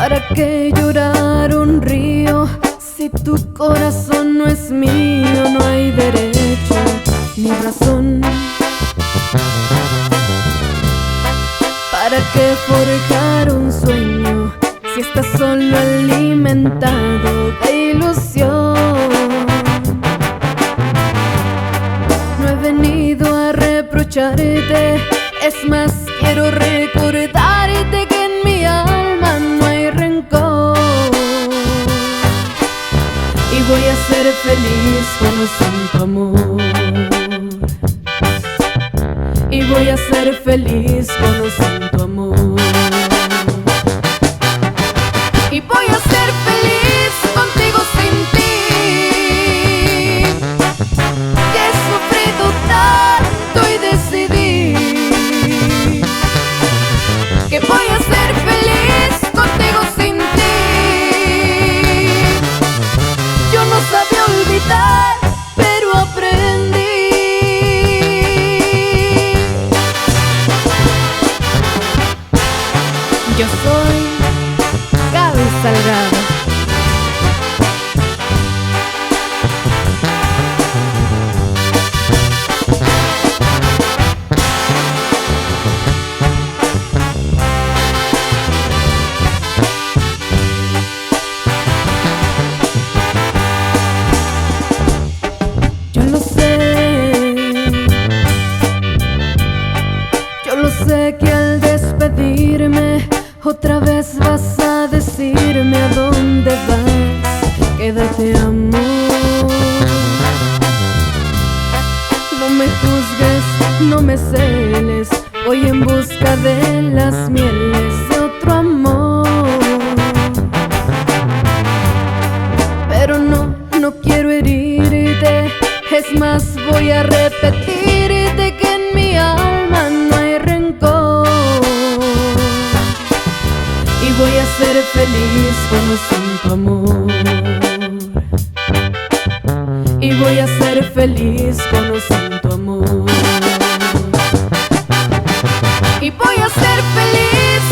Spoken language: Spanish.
¿Para qué llorar un río si tu corazón no es mío? No hay derecho ni razón. ¿Para qué forjar un sueño si estás solo alimentado de ilusión? No he venido a reprocharte, es más, quiero recordarte que en mi alma no hay rencor. Y voy a ser feliz conociendo tu amor. Y voy a ser feliz conociendo tu amor. Y voy a ser feliz contigo sin ti, que he sufrido tanto y decidí que voy a ser feliz contigo sin ti. Yo no sabía olvidar, pero aprendí. Yo soy Gaby Salgado. Yo lo sé que al despedirme otra vez vas a decirme a dónde vas. Quédate, amor. No me juzgues, no me celes. Voy en busca de las mieles de otro amor. Pero no quiero herirte. Es más, voy a repetirte que en mi alma no hay rencor. Y voy a ser feliz conociendo tu amor. Y voy a ser feliz conociendo tu amor. Y voy a ser feliz